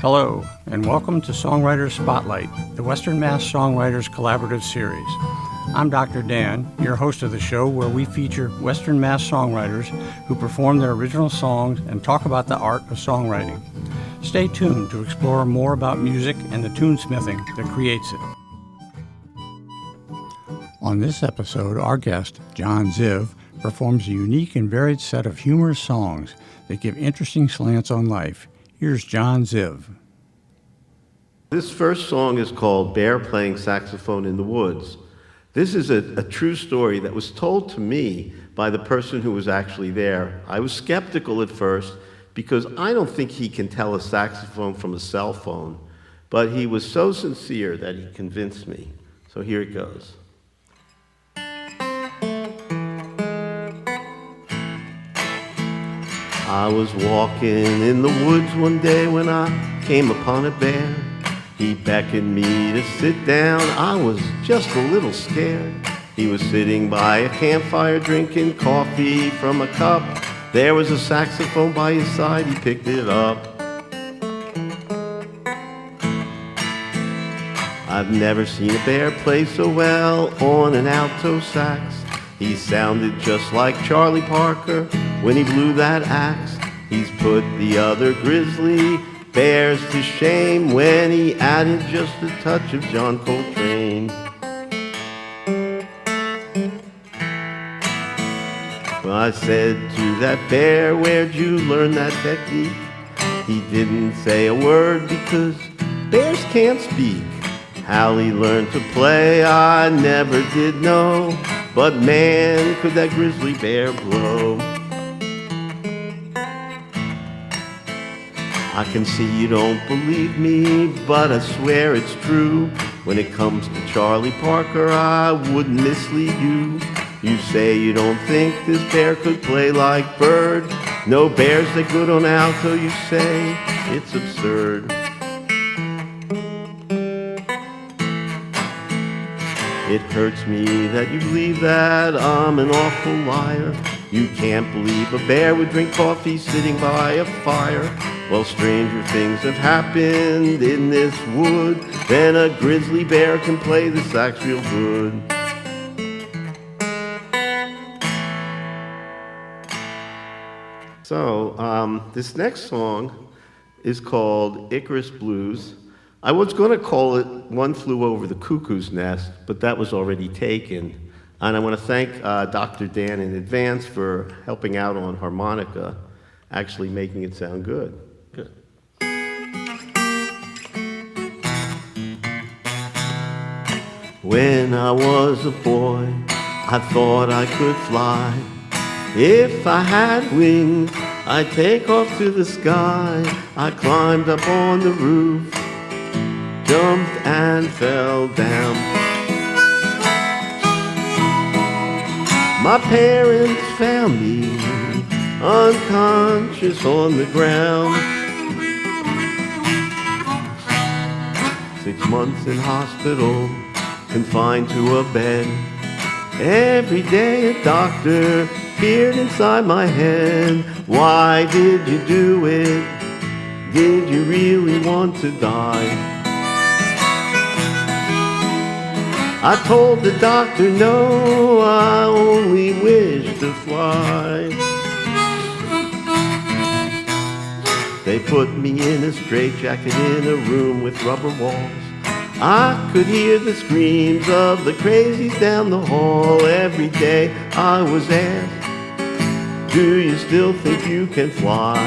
Hello, and welcome to Songwriter Spotlight, the Western Mass Songwriters Collaborative Series. I'm Dr. Dan, your host of the show, where we feature Western Mass songwriters who perform their original songs and talk about the art of songwriting. Stay tuned to explore more about music and the tunesmithing that creates it. On this episode, our guest, John Ziv, performs a unique and varied set of humorous songs that give interesting slants on life. Here's John Ziv. This first song is called Bear Playing Saxophone in the Woods. This is a true story that was told to me by the person who was actually there. I was skeptical at first because I don't think he can tell a saxophone from a cell phone, but he was so sincere that he convinced me. So here it goes. I was walking in the woods one day when I came upon a bear. He beckoned me to sit down. I was just a little scared. He was sitting by a campfire drinking coffee from a cup. There was a saxophone by his side. He picked it up. I've never seen a bear play so well on an alto sax. He sounded just like Charlie Parker when he blew that axe. He's put the other grizzly bears to shame when he added just a touch of John Coltrane. Well, I said to that bear, where'd you learn that technique? He didn't say a word because bears can't speak. How he learned to play, I never did know. But man, could that grizzly bear blow. I can see you don't believe me, but I swear it's true. When it comes to Charlie Parker, I wouldn't mislead you. You say you don't think this bear could play like Bird. No bear's that good on alto, you say. It's absurd. It hurts me that you believe that I'm an awful liar. You can't believe a bear would drink coffee sitting by a fire. Well, stranger things have happened in this wood than a grizzly bear can play the sax real good. So, this next song is called Icarus Blues. I was going to call it One Flew Over the Cuckoo's Nest, but that was already taken. And I want to thank Dr. Dan in advance for helping out on harmonica, actually making it sound good. Good. When I was a boy, I thought I could fly. If I had wings, I'd take off to the sky. I climbed up on the roof, jumped and fell down. My parents found me unconscious on the ground. 6 months in hospital, confined to a bed. Every day a doctor peered inside my head. Why did you do it? Did you really want to die? I told the doctor, no, I only wish to fly. They put me in a straitjacket in a room with rubber walls. I could hear the screams of the crazies down the hall. Every day I was asked, do you still think you can fly?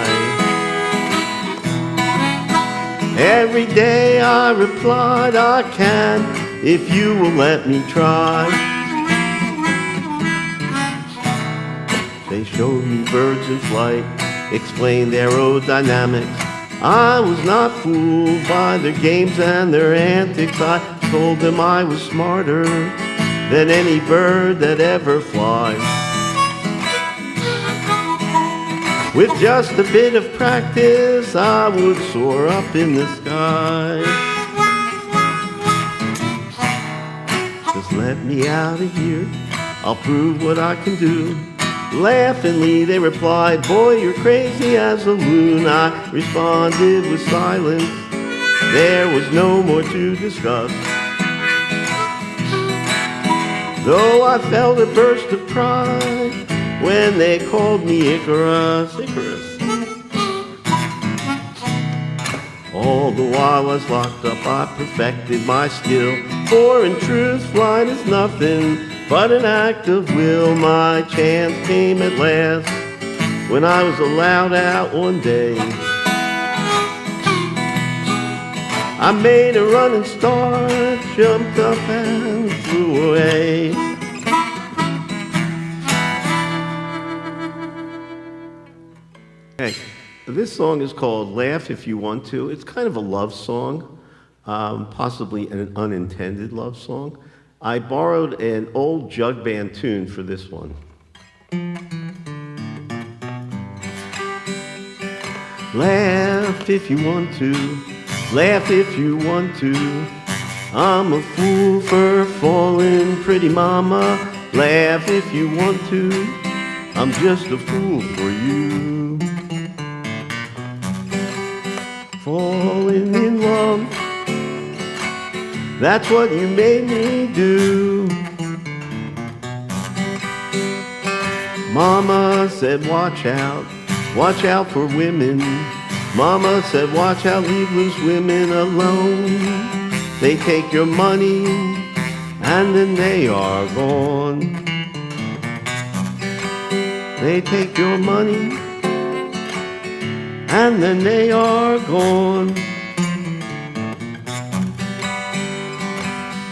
Every day I replied, I can, if you will let me try. They showed me birds in flight, explained aerodynamics. I was not fooled by their games and their antics. I told them I was smarter than any bird that ever flies. With just a bit of practice, I would soar up in the sky. Just let me out of here, I'll prove what I can do. Laughingly they replied, boy, you're crazy as a loon. I responded with silence. There was no more to discuss. Though I felt a burst of pride when they called me Icarus. All the while I was locked up, I perfected my skill. For in truth, flight is nothing but an act of will. My chance came at last when I was allowed out one day. I made a running start, jumped up and flew away. Okay, this song is called Laugh If You Want To. It's kind of a love song, possibly an unintended love song. I borrowed an old jug band tune for this one. Laugh if you want to, laugh if you want to. I'm a fool for falling, pretty mama. Laugh if you want to, I'm just a fool for you. Falling in love, that's what you made me do. Mama said watch out for women. Mama said watch out, leave loose women alone. They take your money and then they are gone. They take your money and then they are gone.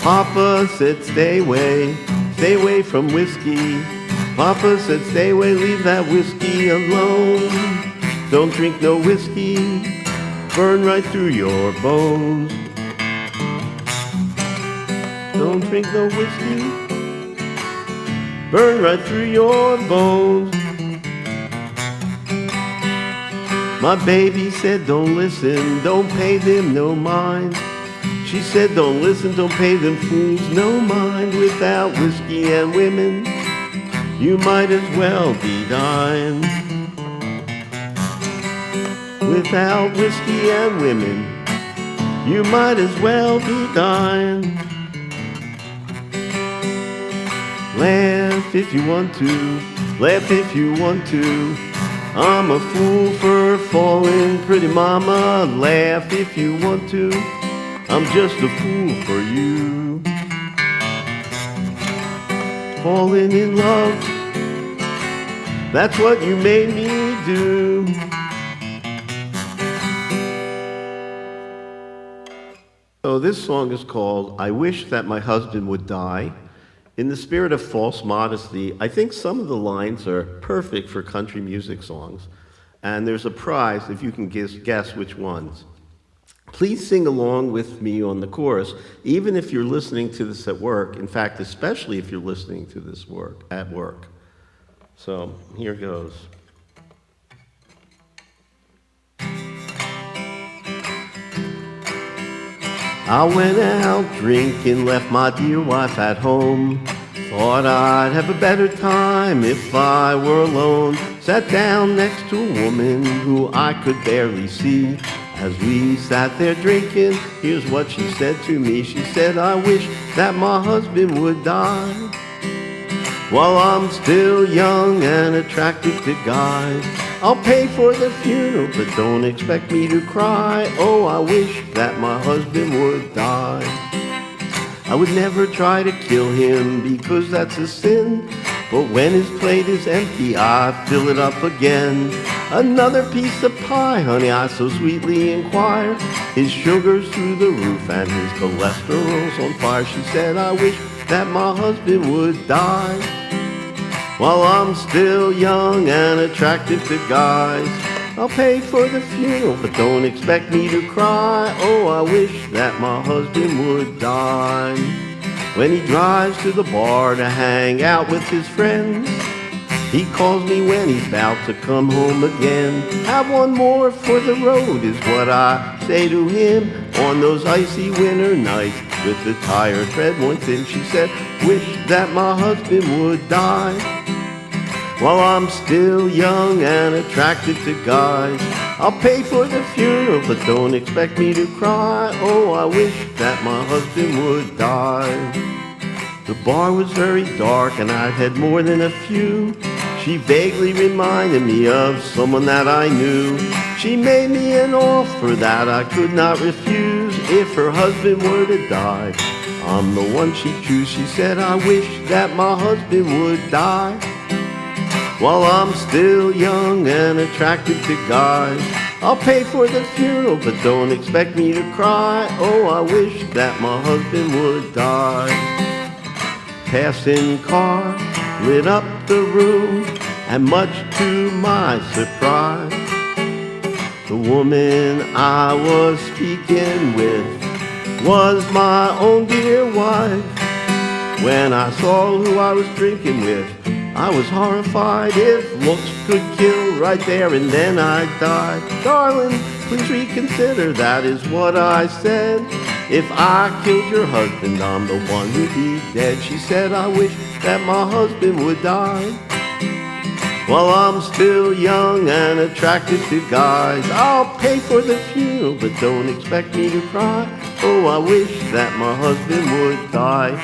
Papa said stay away from whiskey. Papa said stay away, leave that whiskey alone. Don't drink no whiskey, burn right through your bones. Don't drink no whiskey, burn right through your bones. My baby said don't listen, don't pay them no mind. She said don't listen, don't pay them fools no mind. Without whiskey and women, you might as well be dying. Without whiskey and women, you might as well be dying. Laugh if you want to, laugh if you want to. I'm a fool for falling, pretty mama. Laugh if you want to, I'm just a fool for you. Falling in love, that's what you made me do. So this song is called I Wish That My Husband Would Die. In the spirit of false modesty, I think some of the lines are perfect for country music songs. And there's a prize if you can guess which ones. Please sing along with me on the chorus, even if you're listening to this at work. In fact, especially if you're listening to this at work. So here goes. I went out drinking, left my dear wife at home. Thought I'd have a better time if I were alone. Sat down next to a woman who I could barely see. As we sat there drinking, here's what she said to me. She said, I wish that my husband would die while I'm still young and attracted to guys. I'll pay for the funeral, but don't expect me to cry. Oh, I wish that my husband would die. I would never try to kill him because that's a sin. But when his plate is empty, I fill it up again. Another piece of pie, honey, I so sweetly inquire. His sugar's through the roof and his cholesterol's on fire. She said, I wish that my husband would die while I'm still young and attractive to guys. I'll pay for the funeral, but don't expect me to cry. Oh, I wish that my husband would die. When he drives to the bar to hang out with his friends, he calls me when he's about to come home again. Have one more for the road is what I say to him on those icy winter nights with the tire tread once in. She said, wish that my husband would die While I'm still young and attracted to guys, I'll pay for the funeral, but don't expect me to cry. Oh, I wish that my husband would die. The bar was very dark and I'd had more than a few. She vaguely reminded me of someone that I knew. She made me an offer that I could not refuse. If her husband were to die, I'm the one she'd choose. She said, I wish that my husband would die. While I'm still young and attracted to guys, I'll pay for the funeral, but don't expect me to cry. Oh, I wish that my husband would die. Passing car lit up the room, and much to my surprise, the woman I was speaking with was my own dear wife. When I saw who I was drinking with, I was horrified. If looks could kill, right there and then I died. Darling, please reconsider, that is what I said. If I killed your husband, I'm the one who'd be dead. She said, I wish that my husband would die. While I'm still young and attracted to guys, I'll pay for the funeral, but don't expect me to cry. Oh, I wish that my husband would die.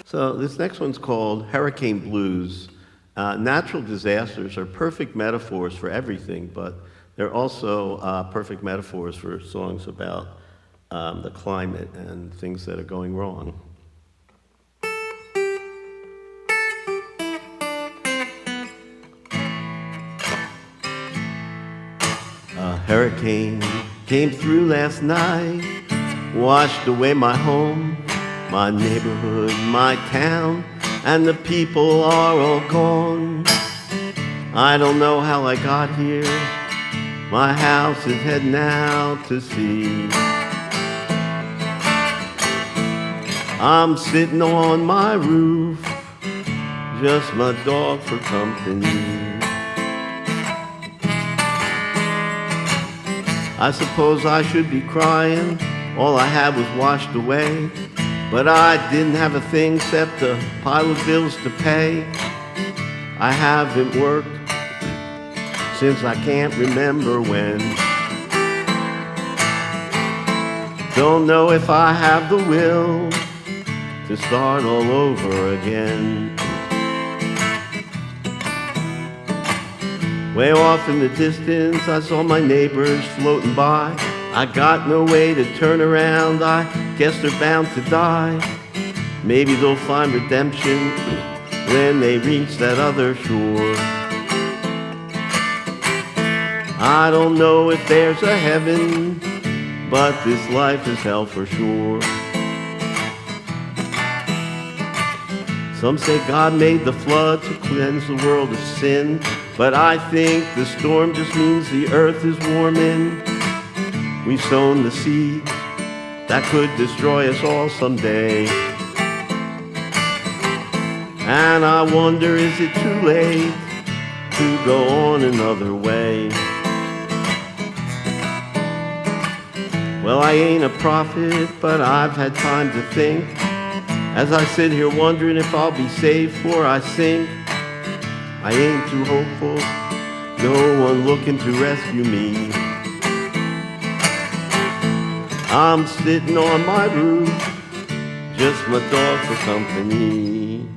So this next one's called Hurricane Blues. Natural disasters are perfect metaphors for everything, but they're also perfect metaphors for songs about the climate and things that are going wrong. A hurricane came through last night, washed away my home, my neighborhood, my town, and the people are all gone. I don't know how I got here. My house is heading out to sea. I'm sitting on my roof, just my dog for company. I suppose I should be crying. All I had was washed away. But I didn't have a thing except a pile of bills to pay. I haven't worked since I can't remember when. Don't know if I have the will to start all over again. Way off in the distance, I saw my neighbors floating by. I got no way to turn around, I guess they're bound to die. Maybe they'll find redemption when they reach that other shore. I don't know if there's a heaven, but this life is hell for sure. Some say God made the flood to cleanse the world of sin, but I think the storm just means the earth is warming. We've sown the seed that could destroy us all someday. And I wonder, is it too late to go on another way? Well, I ain't a prophet, but I've had time to think. As I sit here wondering if I'll be saved before I sink. I ain't too hopeful, no one looking to rescue me. I'm sitting on my roof, just my dog for company.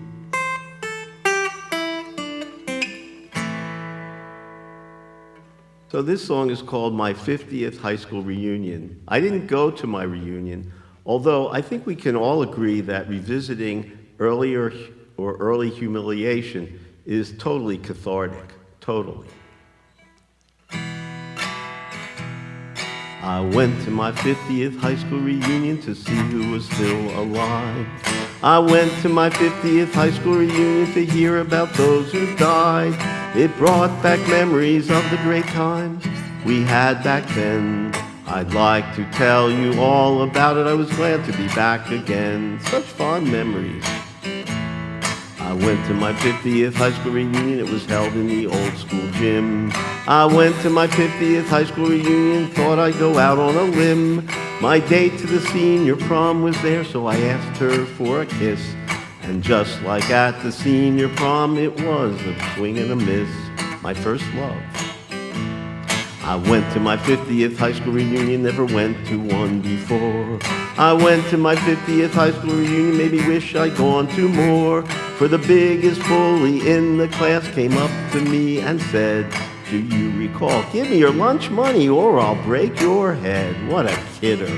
So this song is called My 50th High School Reunion. I didn't go to my reunion, although I think we can all agree that revisiting earlier or early humiliation is totally cathartic, totally. I went to my 50th high school reunion to see who was still alive. I went to my 50th high school reunion to hear about those who died. It brought back memories of the great times we had back then. I'd like to tell you all about it. I was glad to be back again. Such fond memories. I went to my 50th high school reunion. It was held in the old school gym. I went to my 50th high school reunion. Thought I'd go out on a limb. My date to the senior prom was there, so I asked her for a kiss. And just like at the senior prom, it was a swing and a miss, my first love. I went to my 50th high school reunion, never went to one before. I went to my 50th high school reunion, maybe wish I'd gone to more. For the biggest bully in the class came up to me and said, do you recall? Give me your lunch money or I'll break your head. What a kidder.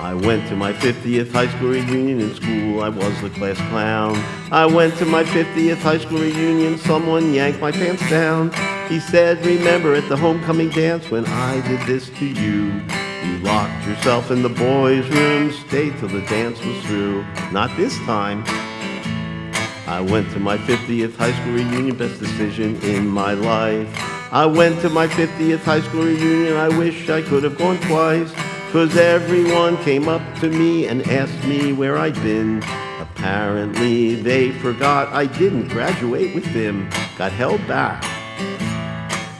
I went to my 50th high school reunion. In school I was the class clown. I went to my 50th high school reunion. Someone yanked my pants down. He said, remember at the homecoming dance when I did this to you? You locked yourself in the boys' room, stayed till the dance was through. Not this time. I went to my 50th high school reunion, best decision in my life. I went to my 50th high school reunion, I wish I could have gone twice. 'Cause everyone came up to me and asked me where I'd been. Apparently they forgot I didn't graduate with them, got held back.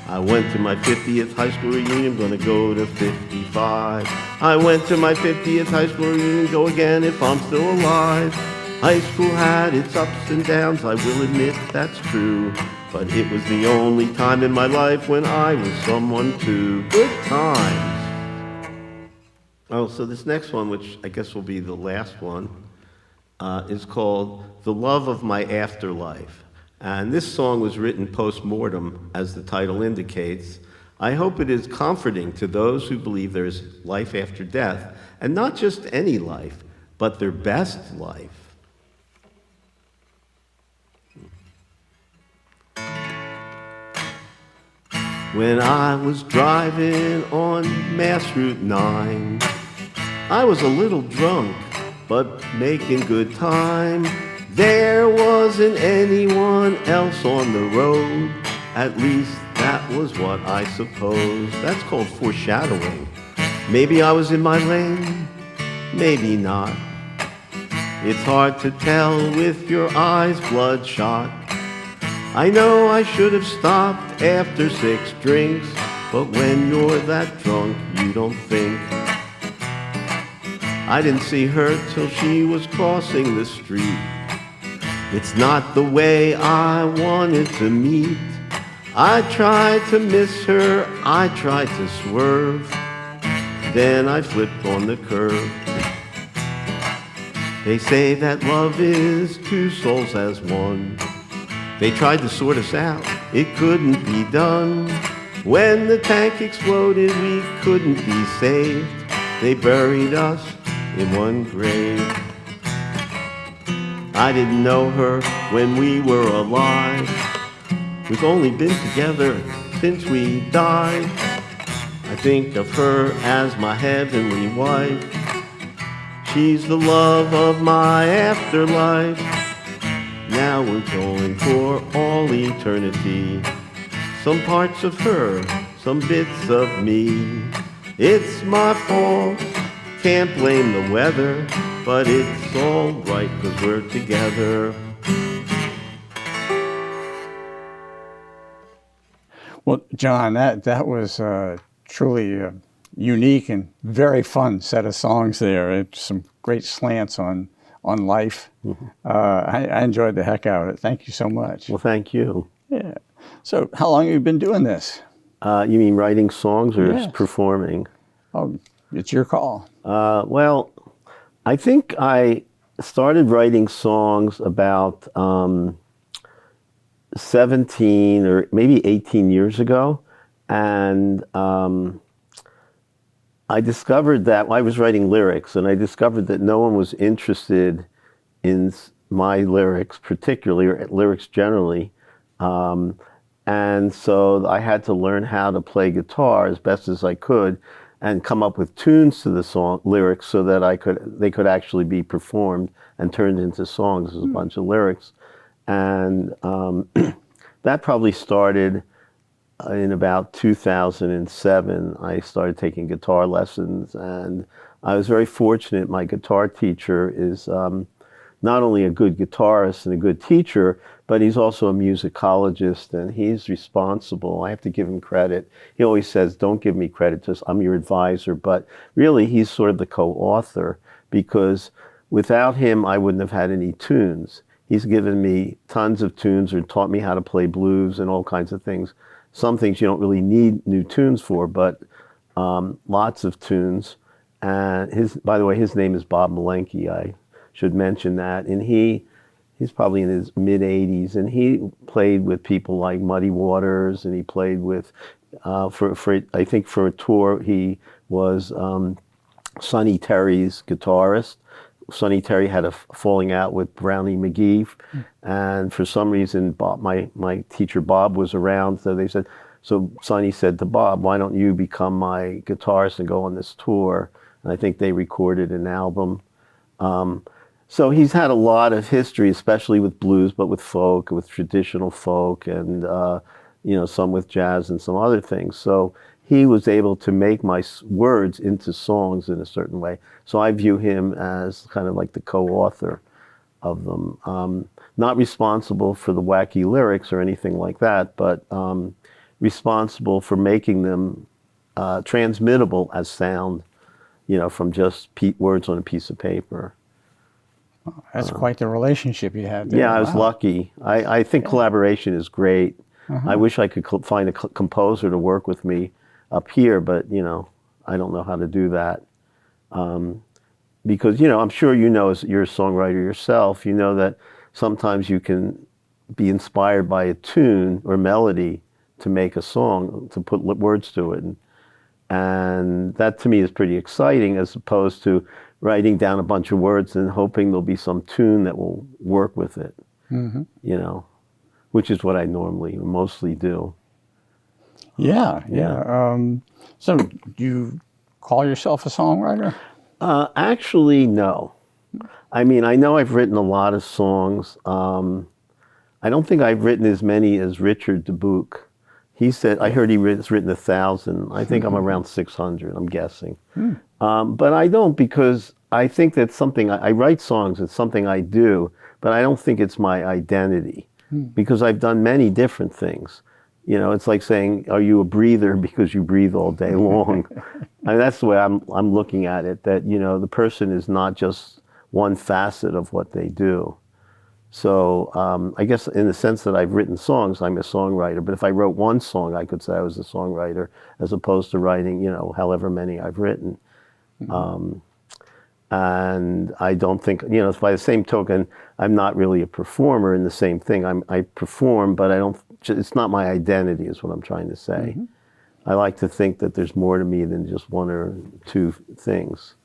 I went to my 50th high school reunion, gonna go to 55. I went to my 50th high school reunion, go again if I'm still alive. High school had its ups and downs, I will admit that's true. But it was the only time in my life when I was someone too. Good times. Oh, so this next one, which I guess will be the last one, is called The Love of My Afterlife. And this song was written post-mortem, as the title indicates. I hope it is comforting to those who believe there is life after death, and not just any life, but their best life. When I was driving on Mass Route 9, I was a little drunk, but making good time. There wasn't anyone else on the road. At least that was what I suppose. That's called foreshadowing. Maybe I was in my lane, maybe not. It's hard to tell with your eyes bloodshot. I know I should have stopped after 6 drinks, but when you're that drunk, you don't think. I didn't see her till she was crossing the street. It's not the way I wanted to meet. I tried to miss her, I tried to swerve. Then I flipped on the curb. They say that love is 2 souls as one. They tried to sort us out, it couldn't be done. When the tank exploded, we couldn't be saved. They buried us in one grave. I didn't know her when we were alive. We've only been together since we died. I think of her as my heavenly wife. She's the love of my afterlife. Now we're going for all eternity. Some parts of her, some bits of me. It's my fault, can't blame the weather, but it's all right 'cause we're together. Well, John, that was truly a unique and very fun set of songs there. It's some great slants on life. Mm-hmm. I enjoyed the heck out of it. Thank you so much. Well, thank you. Yeah. So how long have you been doing this? You mean writing songs or Yes. performing? Oh, it's your call. Well, I think I started writing songs about 17 or maybe 18 years ago. And I discovered that I was writing lyrics, and I discovered that no one was interested in my lyrics, particularly, or lyrics generally. And so I had to learn how to play guitar as best as I could and come up with tunes to the song lyrics so that they could actually be performed and turned into songs as a bunch of lyrics. And that probably started in about 2007. I started taking guitar lessons, and I was very fortunate. My guitar teacher is not only a good guitarist and a good teacher, but he's also a musicologist, and he's responsible. I have to give him credit. He always says, don't give me credit, just I'm your advisor. But really, he's sort of the co-author, because without him, I wouldn't have had any tunes. He's given me tons of tunes or taught me how to play blues and all kinds of things. Some things you don't really need new tunes for, but lots of tunes. And by the way, his name is Bob Malenke. I should mention that. And he's probably in his mid 80s, and he played with people like Muddy Waters, and he played with, I think for a tour, he was Sonny Terry's guitarist. Sonny Terry had a falling out with Brownie McGee, and for some reason, Bob, my teacher Bob was around, so Sonny said to Bob, "Why don't you become my guitarist and go on this tour?" And I think they recorded an album. So he's had a lot of history, especially with blues, but with folk, with traditional folk, and some with jazz and some other things. So he was able to make my words into songs in a certain way. So I view him as kind of like the co-author of them. Not responsible for the wacky lyrics or anything like that, but responsible for making them transmittable as sound, from just words on a piece of paper. That's quite the relationship you had there. Yeah, I was lucky. I think collaboration is great. I wish I could find a composer to work with me up here, but I don't know how to do that. Because I'm sure as you're a songwriter yourself, that sometimes you can be inspired by a tune or melody to make a song, to put words to it. And that to me is pretty exciting, as opposed to writing down a bunch of words and hoping there'll be some tune that will work with it, which is what I mostly do. Yeah. So do you call yourself a songwriter? Actually, no. I mean, I know I've written a lot of songs. I don't think I've written as many as Richard Dubuque. He said, I heard he's written 1,000. I think I'm around 600, I'm guessing. But I don't, because I think that's something, I write songs, it's something I do, but I don't think it's my identity, because I've done many different things. It's like saying, are you a breather because you breathe all day long? I mean, that's the way I'm looking at it, that, the person is not just one facet of what they do. So I guess in the sense that I've written songs, I'm a songwriter. But if I wrote one song, I could say I was a songwriter, as opposed to writing, however many I've written. And I don't think, by the same token, I'm not really a performer in the same thing. I perform, but it's not my identity, is what I'm trying to say. I like to think that there's more to me than just one or two things.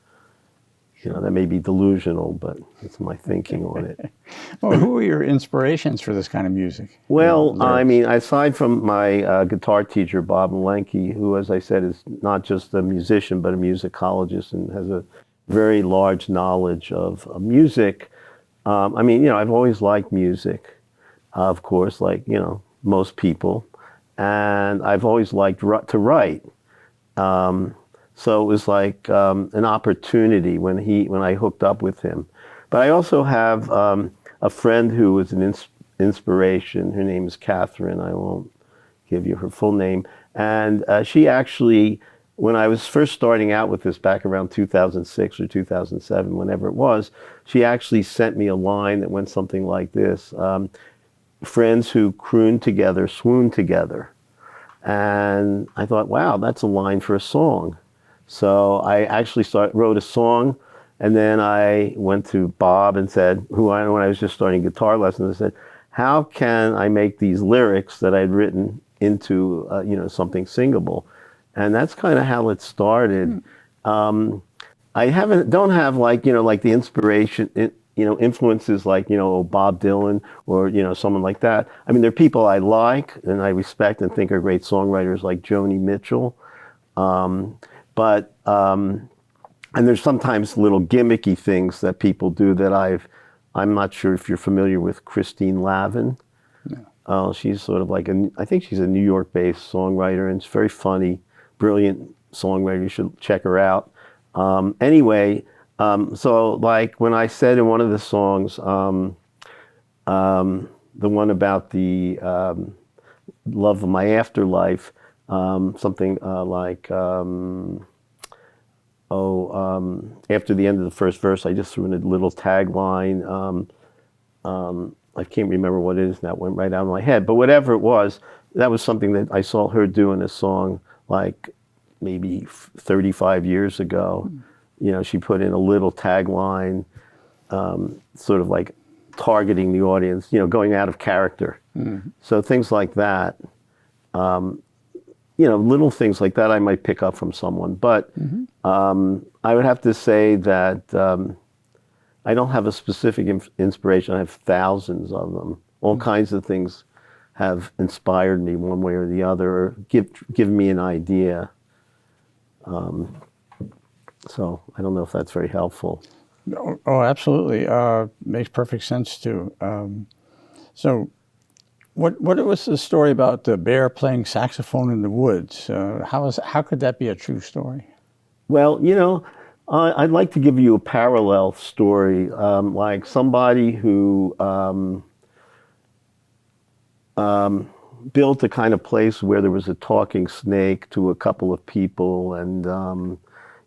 That may be delusional, but it's my thinking on it. Well, who are your inspirations for this kind of music? Well, I mean, aside from my guitar teacher, Bob Malenke, who, as I said, is not just a musician, but a musicologist and has a very large knowledge of music. I mean, I've always liked music, of course, like, most people. And I've always liked to write. So it was like an opportunity when I hooked up with him. But I also have a friend who was an inspiration. Her name is Catherine. I won't give you her full name. And she actually, when I was first starting out with this back around 2006 or 2007, whenever it was, she actually sent me a line that went something like this. Friends who croon together, swoon together. And I thought, wow, that's a line for a song. So I actually wrote a song, and then I went to Bob and said, when I was just starting guitar lessons, I said, how can I make these lyrics that I'd written into something singable? And that's kind of how it started. I don't have like the inspiration, influences like Bob Dylan or someone like that. I mean, there are people I like and I respect and think are great songwriters like Joni Mitchell. But and there's sometimes little gimmicky things that people do that I'm not sure if you're familiar with Christine Lavin. No. She's sort of like I think she's a New York-based songwriter, and it's very funny, brilliant songwriter. You should check her out. Anyway, so like when I said in one of the songs, the one about the love of my afterlife, something like after the end of the first verse, I just threw in a little tagline. I can't remember what it is now. It went right out of my head. But whatever it was, that was something that I saw her do in a song like maybe 35 years ago. You know, she put in a little tagline, sort of like targeting the audience, you know, going out of character. So things like that, you know, little things like that I might pick up from someone. But I would have to say that I don't have a specific inspiration. I have thousands of them. All kinds of things have inspired me one way or the other, or give me an idea. So I don't know if that's very helpful. Oh, absolutely. Makes perfect sense too. So what was the story about the bear playing saxophone in the woods? How could that be a true story? Well, you know, I'd like to give you a parallel story, like somebody who built a kind of place where there was a talking snake to a couple of people, and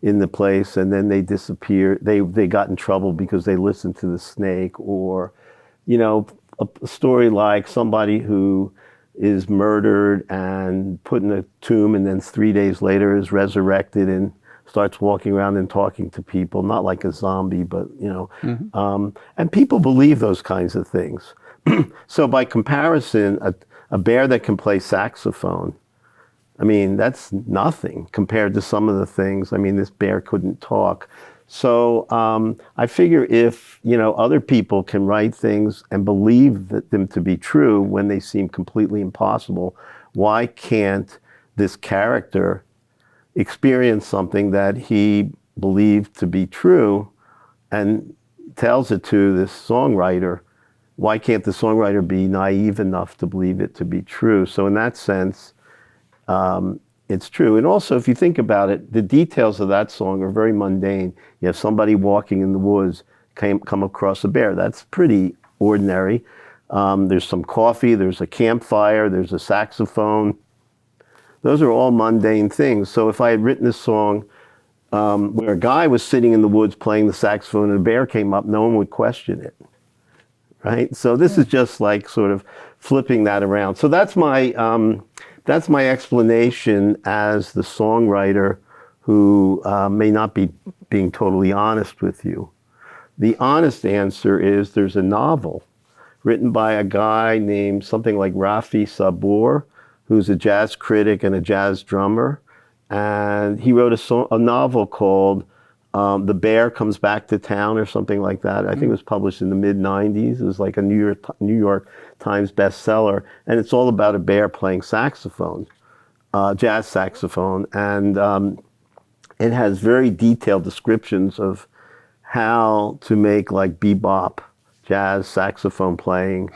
in the place, and then they disappeared. They got in trouble because they listened to the snake. Or, you know, a story like somebody who is murdered and put in a tomb, and then 3 days later is resurrected and starts walking around and talking to people, not like a zombie, but, you know, and people believe those kinds of things. So by comparison, a bear that can play saxophone, I mean, that's nothing compared to some of the things. I mean, this bear couldn't talk. So I figure if, you know, other people can write things and believe them to be true when they seem completely impossible, why can't this character experience something that he believed to be true and tells it to this songwriter? Why can't the songwriter be naive enough to believe it to be true? So in that sense, it's true. And also, if you think about it, the details of that song are very mundane. You have somebody walking in the woods, come across a bear. That's pretty ordinary. There's some coffee, there's a campfire, there's a saxophone. Those are all mundane things. So if I had written this song where a guy was sitting in the woods playing the saxophone and a bear came up, no one would question it, right? So this is just like sort of flipping that around. So that's my explanation as the songwriter who may not be being totally honest with you. The honest answer is there's a novel written by a guy named something like Rafi Sabor, who's a jazz critic and a jazz drummer. And he wrote a novel called The Bear Comes Back to Town or something like that. I think it was published in the mid-90s. It was like a New York Times bestseller. And it's all about a bear playing saxophone, jazz saxophone. And it has very detailed descriptions of how to make like bebop jazz saxophone playing.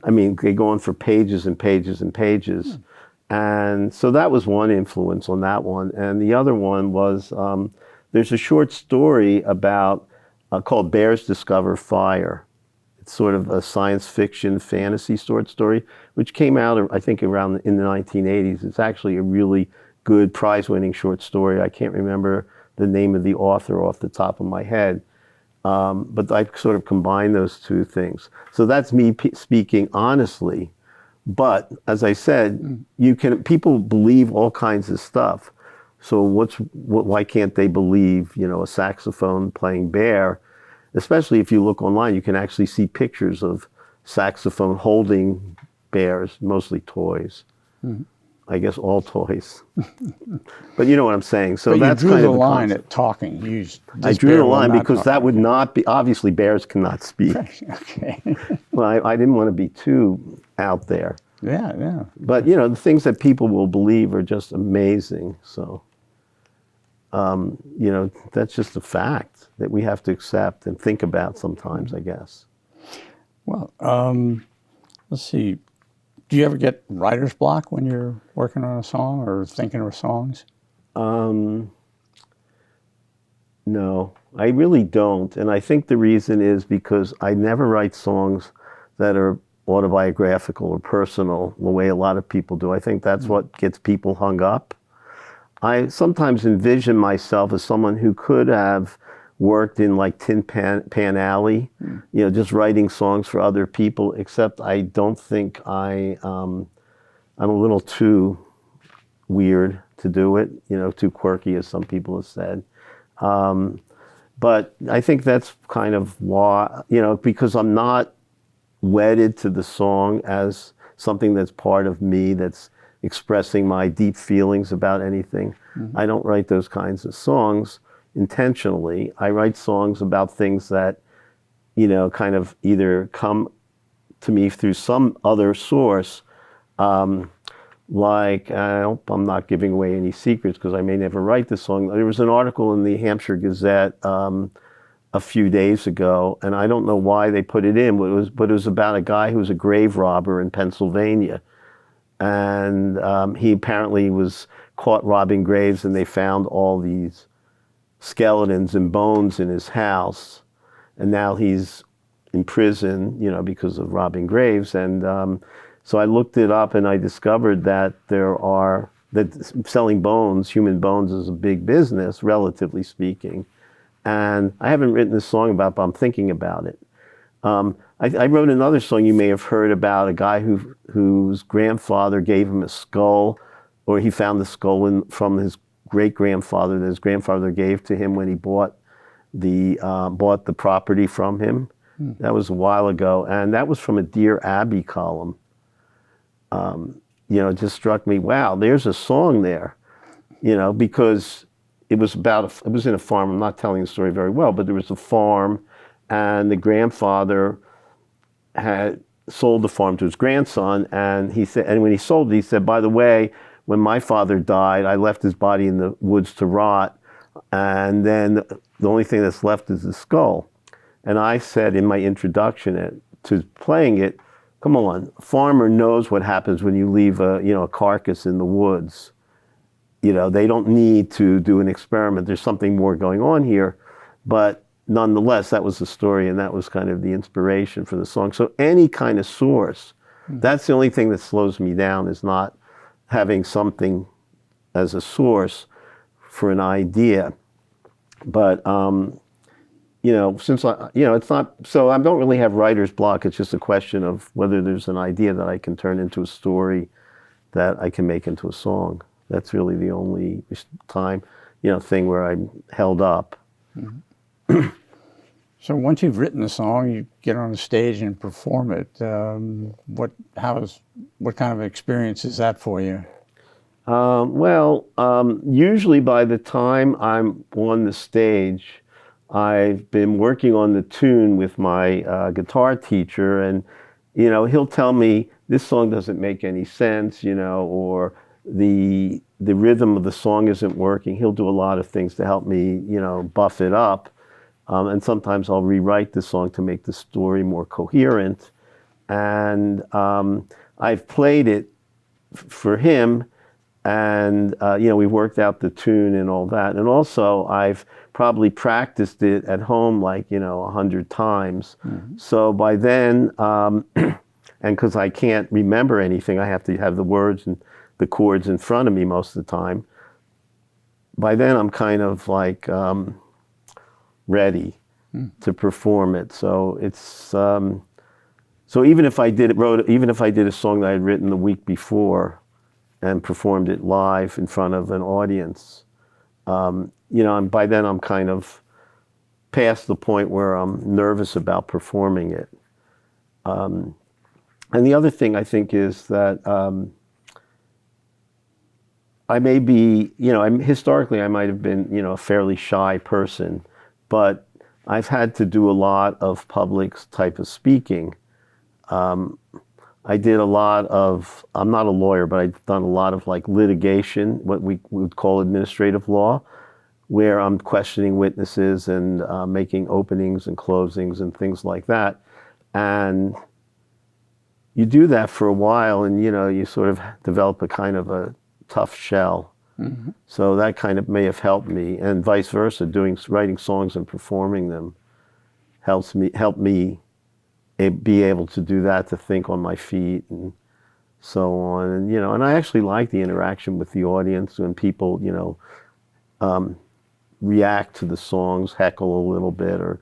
I mean, they go on for pages and pages and pages. And so that was one influence on that one. And the other one was, there's a short story about called Bears Discover Fire. It's sort of a science fiction fantasy short story, which came out, I think, around in the 1980s. It's actually a really good prize-winning short story. I can't remember the name of the author off the top of my head. But I sort of combine those two things. So that's me speaking honestly. But as I said, people believe all kinds of stuff. So why can't they believe, you know, a saxophone playing bear? Especially if you look online, you can actually see pictures of saxophone holding bears, mostly toys. I guess all toys. But you know what I'm saying. So but that's you drew kind the of the line concept. at talking. I drew the line because that would not be, obviously bears cannot speak. Okay. Well, I didn't want to be too out there. Yeah. But, you know, the things that people will believe are just amazing. So, you know, that's just a fact that we have to accept and think about sometimes, I guess. Well, let's see. Do you ever get writer's block when you're working on a song or thinking of songs? No, I really don't. And I think the reason is because I never write songs that are autobiographical or personal the way a lot of people do. I think that's what gets people hung up. I sometimes envision myself as someone who could have worked in like Tin Pan Alley, just writing songs for other people, except I don't think I'm a little too weird to do it, too quirky, as some people have said. But I think that's kind of why, because I'm not wedded to the song as something that's part of me, that's expressing my deep feelings about anything. I don't write those kinds of songs intentionally. I write songs about things that, kind of either come to me through some other source. Like, I hope I'm not giving away any secrets because I may never write this song. There was an article in the Hampshire Gazette a few days ago, and I don't know why they put it in, but it was about a guy who was a grave robber in Pennsylvania. And he apparently was caught robbing graves, and they found all these skeletons and bones in his house. And now he's in prison, because of robbing graves. And so I looked it up, and I discovered that that selling bones, human bones, is a big business, relatively speaking. And I haven't written this song about it, but I'm thinking about it. I wrote another song you may have heard about a guy whose grandfather gave him a skull, or he found the skull from his great-grandfather that his grandfather gave to him when he bought the property from him. That was a while ago, and that was from a Dear Abby column. It just struck me, wow, there's a song there, because it was in a farm. I'm not telling the story very well, but there was a farm, and the grandfather had sold the farm to his grandson, and when he sold it, he said, by the way, when my father died, I left his body in the woods to rot, and then the only thing that's left is the skull. And I said in my introduction to playing it, come on, a farmer knows what happens when you leave a carcass in the woods. They don't need to do an experiment. There's something more going on here. But nonetheless, that was the story, and that was kind of the inspiration for the song. So any kind of source, that's the only thing that slows me down, is not having something as a source for an idea. But since it's not, so I don't really have writer's block. It's just a question of whether there's an idea that I can turn into a story that I can make into a song. That's really the only time, thing where I'm held up. So once you've written the song, you get on the stage and perform it. What kind of experience is that for you? Usually by the time I'm on the stage, I've been working on the tune with my guitar teacher, and he'll tell me this song doesn't make any sense, or the rhythm of the song isn't working. He'll do a lot of things to help me, buff it up, and sometimes I'll rewrite the song to make the story more coherent. And I've played it for him, and we worked out the tune and all that. And also I've probably practiced it at home 100 times. So by then, and because I can't remember anything, I have to have the words and the chords in front of me most of the time. By then I'm kind of ready to perform it. So it's so even if I did a song that I had written the week before and performed it live in front of an audience, and by then I'm kind of past the point where I'm nervous about performing it. And the other thing I think is that I may be, historically I might have been, a fairly shy person, but I've had to do a lot of public type of speaking. I did a lot of, I'm not a lawyer, but I've done a lot of litigation, what we would call administrative law, where I'm questioning witnesses and making openings and closings and things like that. And you do that for a while, and you sort of develop a kind of a tough shell. So that kind of may have helped me, and vice versa. Writing songs and performing them helped me be able to do that, to think on my feet and so on. And, and I actually like the interaction with the audience when people, react to the songs, heckle a little bit, or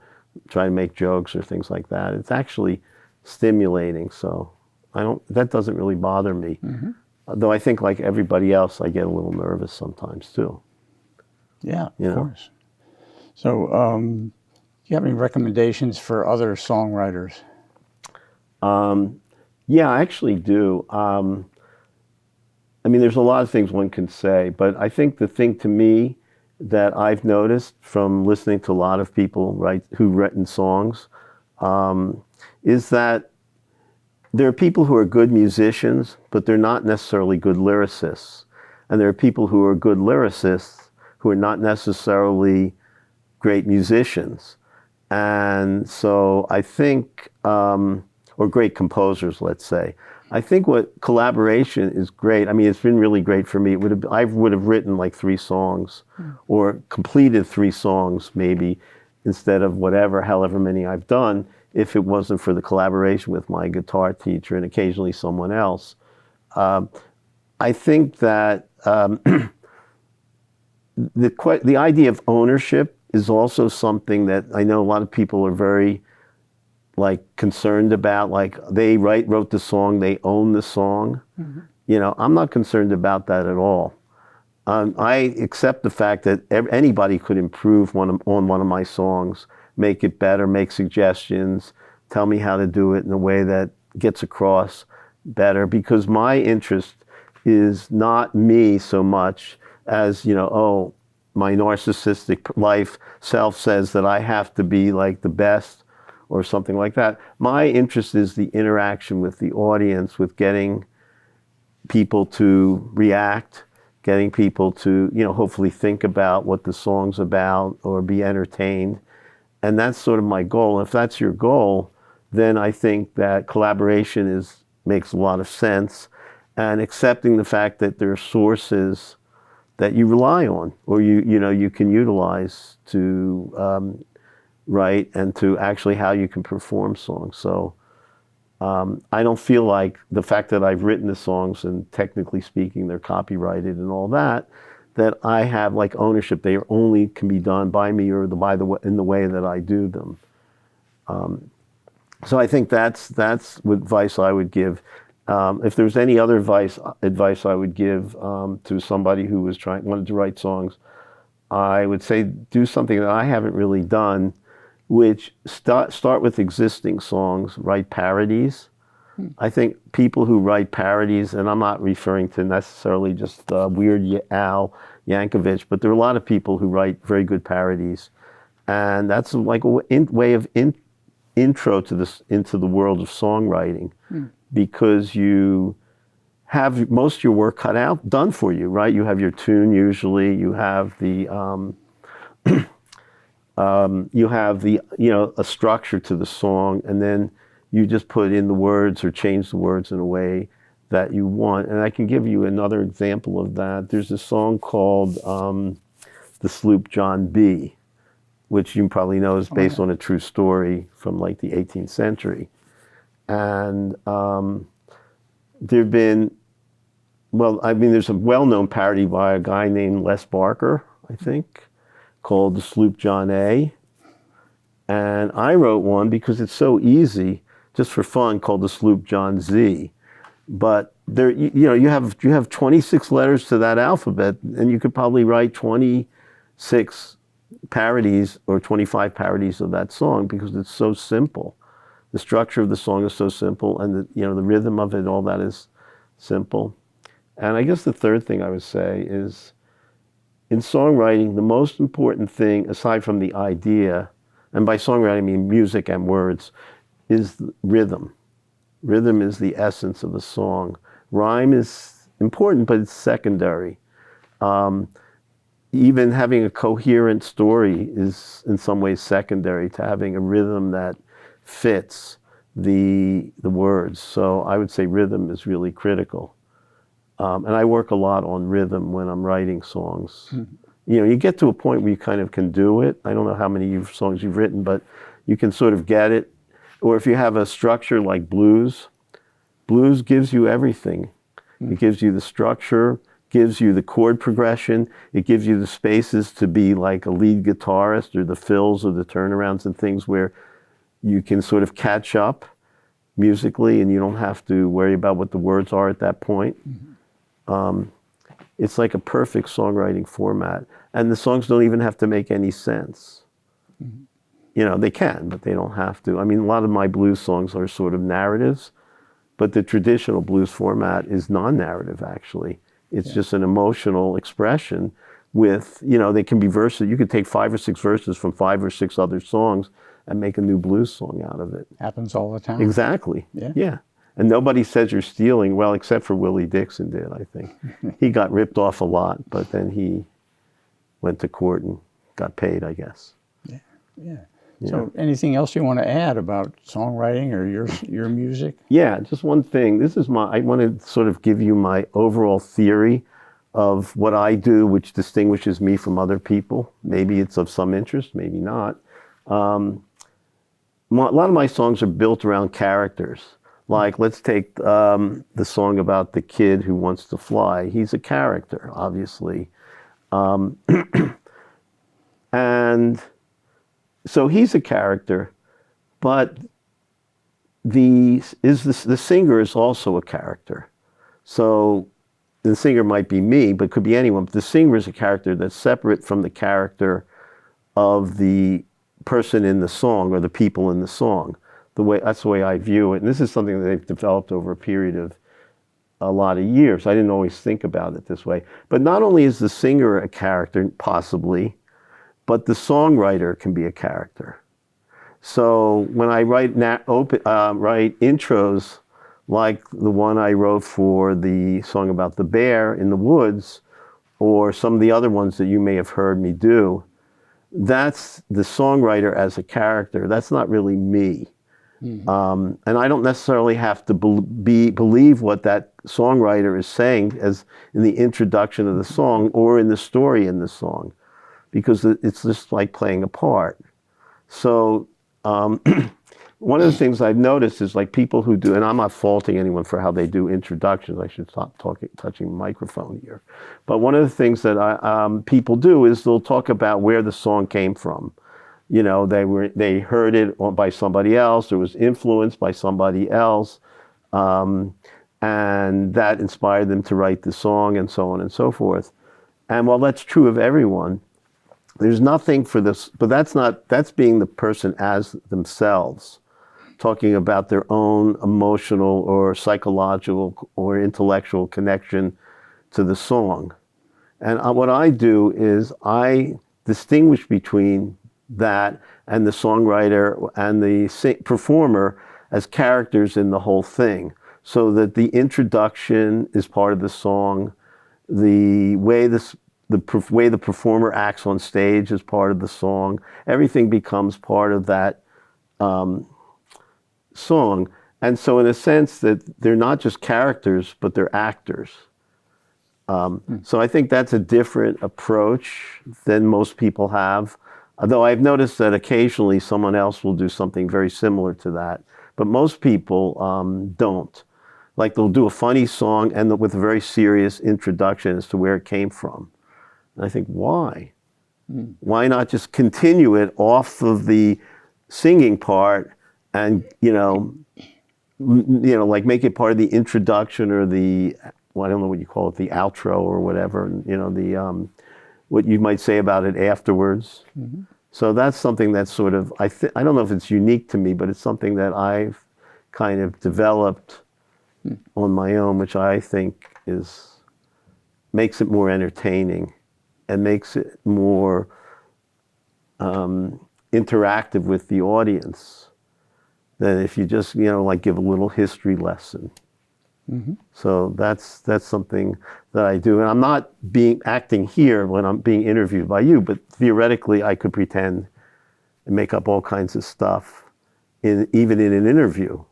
try to make jokes or things like that. It's actually stimulating. So that doesn't really bother me. Mm-hmm. Though I think like everybody else, I get a little nervous sometimes too. Yeah, of course. So, do you have any recommendations for other songwriters? Yeah, I actually do. There's a lot of things one can say, but I think the thing to me that I've noticed from listening to a lot of people who've written songs is that there are people who are good musicians, but they're not necessarily good lyricists. And there are people who are good lyricists who are not necessarily great musicians. And so I think, or great composers, let's say. I think what collaboration is great. It's been really great for me. I would have written like 3 songs or completed 3 songs maybe instead of however many I've done if it wasn't for the collaboration with my guitar teacher and occasionally someone else. I think that the idea of ownership is also something that I know a lot of people are very concerned about. Like they wrote the song, they own the song. Mm-hmm. I'm not concerned about that at all. I accept the fact that anybody could improve on one of my songs, make it better, make suggestions, tell me how to do it in a way that gets across better, because my interest is not me so much as, my narcissistic self says that I have to be like the best or something like that. My interest is the interaction with the audience, with getting people to react, getting people to, hopefully think about what the song's about or be entertained. And that's sort of my goal. If that's your goal, then I think that collaboration makes a lot of sense, and accepting the fact that there are sources that you rely on or you can utilize to write and to actually how you can perform songs. So I don't feel like the fact that I've written the songs and technically speaking they're copyrighted and all that I have like ownership. They only can be done by me or in the way that I do them. So I think that's what advice I would give. If there's any other advice I would give to somebody who wanted to write songs, I would say do something that I haven't really done, which start with existing songs, write parodies. I think people who write parodies, and I'm not referring to necessarily just Weird Al Yankovic, but there are a lot of people who write very good parodies, and that's like a way of intro to this into the world of songwriting, because you have most of your work done for you, right? You have your tune usually, you have the a structure to the song, and then you just put in the words or change the words in a way that you want. And I can give you another example of that. There's a song called The Sloop John B, which you probably know is based on a true story from like the 18th century. And there's a well-known parody by a guy named Les Barker, I think, called The Sloop John A. And I wrote one because it's so easy, just for fun, called The Sloop John Z. But there, you have 26 letters to that alphabet, and you could probably write 26 parodies or 25 parodies of that song because it's so simple. The structure of the song is so simple, and the rhythm of it, all that is simple. And I guess the third thing I would say is, in songwriting, the most important thing, aside from the idea, and by songwriting I mean music and words, is rhythm. Rhythm is the essence of a song. Rhyme is important, but it's secondary. Even having a coherent story is in some ways secondary to having a rhythm that fits the words. So I would say rhythm is really critical. And I work a lot on rhythm when I'm writing songs. You get to a point where you kind of can do it. I don't know how many songs you've written, but you can sort of get it. Or if you have a structure like blues, Blues gives you everything. It gives you the structure, gives you the chord progression, it gives you the spaces to be like a lead guitarist, or the fills or the turnarounds and things where you can sort of catch up musically and you don't have to worry about what the words are at that point. It's like a perfect songwriting format. And the songs don't even have to make any sense. You know, they can, but they don't have to. I mean, a lot of my blues songs are sort of narratives, but the traditional blues format is non-narrative, actually. It's just an emotional expression with, you know, they can be verses. You could take 5 or 6 verses from 5 or 6 other songs and make a new blues song out of it. Happens all the time. Exactly. Yeah. Yeah. And nobody says you're stealing, well, except for Willie Dixon did, I think. He got ripped off a lot, but then he went to court and got paid, I guess. Yeah. Yeah. So anything else you want to add about songwriting or your music? Yeah, just one thing. I want to sort of give you my overall theory of what I do, which distinguishes me from other people. Maybe it's of some interest, maybe not. A lot of my songs are built around characters. Like, let's take the song about the kid who wants to fly. He's a character, obviously. And so he's a character, but the singer is also a character. So the singer might be me, but could be anyone. But the singer is a character that's separate from the character of the person in the song or the people in the song. That's the way I view it. And this is something that they've developed over a period of a lot of years. I didn't always think about it this way. But not only is the singer a character, possibly, but the songwriter can be a character. So when I write intros, like the one I wrote for the song about the bear in the woods, or some of the other ones that you may have heard me do, that's the songwriter as a character. That's not really me. And I don't necessarily have to believe what that songwriter is saying as in the introduction of the song or in the story in the song, because it's just like playing a part. So one of the things I've noticed is like people who do, and I'm not faulting anyone for how they do introductions. I should stop touching the microphone here. But one of the things that people do is they'll talk about where the song came from. You know, they heard it by somebody else, or was influenced by somebody else, and that inspired them to write the song, and so on and so forth. And while that's true of everyone, there's nothing for this, but that's being the person as themselves, talking about their own emotional or psychological or intellectual connection to the song. And what I do is I distinguish between that and the songwriter and the performer as characters in the whole thing, so that the introduction is part of the song, the way the performer acts on stage is part of the song. Everything becomes part of that song. And so in a sense that they're not just characters, but they're actors. So I think that's a different approach than most people have. Although I've noticed that occasionally someone else will do something very similar to that. But most people don't. Like they'll do a funny song and with a very serious introduction as to where it came from. And I think, why? Why not just continue it off of the singing part and, like make it part of the introduction or the, well, I don't know what you call it, the outro or whatever, what you might say about it afterwards. So that's something that's sort of, I don't know if it's unique to me, but it's something that I've kind of developed on my own, which I think makes it more entertaining and makes it more interactive with the audience than if you just, like give a little history lesson. So that's something that I do. And I'm not acting here when I'm being interviewed by you, but theoretically I could pretend and make up all kinds of stuff even in an interview.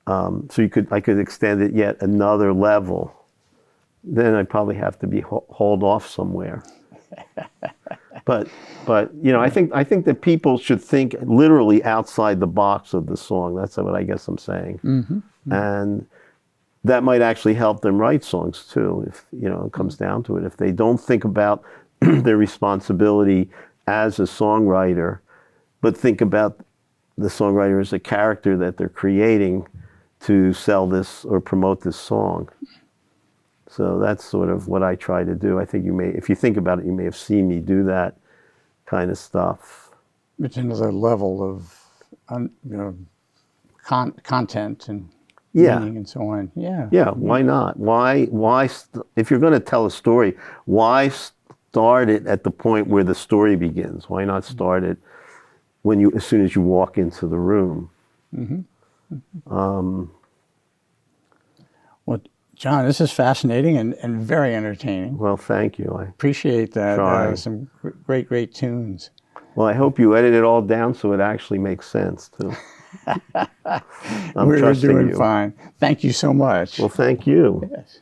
So I could extend it yet another level. Then I'd probably have to be hauled off somewhere. But I think that people should think literally outside the box of the song. That's what I guess I'm saying. And that might actually help them write songs too, if it comes down to it. If they don't think about their responsibility as a songwriter, but think about the songwriter as a character that they're creating to sell this or promote this song. So that's sort of what I try to do. I think if you think about it, you may have seen me do that kind of stuff. It's another level of content and meaning and so on. Yeah, why not? If you're going to tell a story, why start it at the point where the story begins? Why not start it as soon as you walk into the room? Well, John, this is fascinating and very entertaining. Well, thank you. I appreciate that. Some great tunes. Well, I hope you edit it all down so it actually makes sense too. We're doing fine. Thank you so much. Well, thank you. Yes.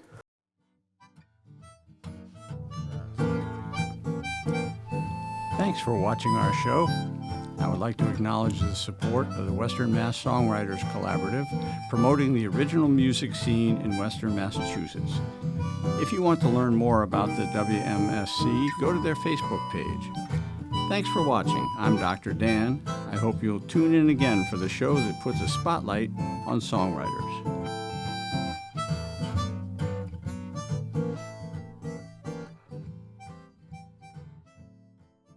Thanks for watching our show. I would like to acknowledge the support of the Western Mass Songwriters Collaborative, promoting the original music scene in Western Massachusetts. If you want to learn more about the WMSC, go to their Facebook page. Thanks for watching. I'm Dr. Dan. I hope you'll tune in again for the show that puts a spotlight on songwriters.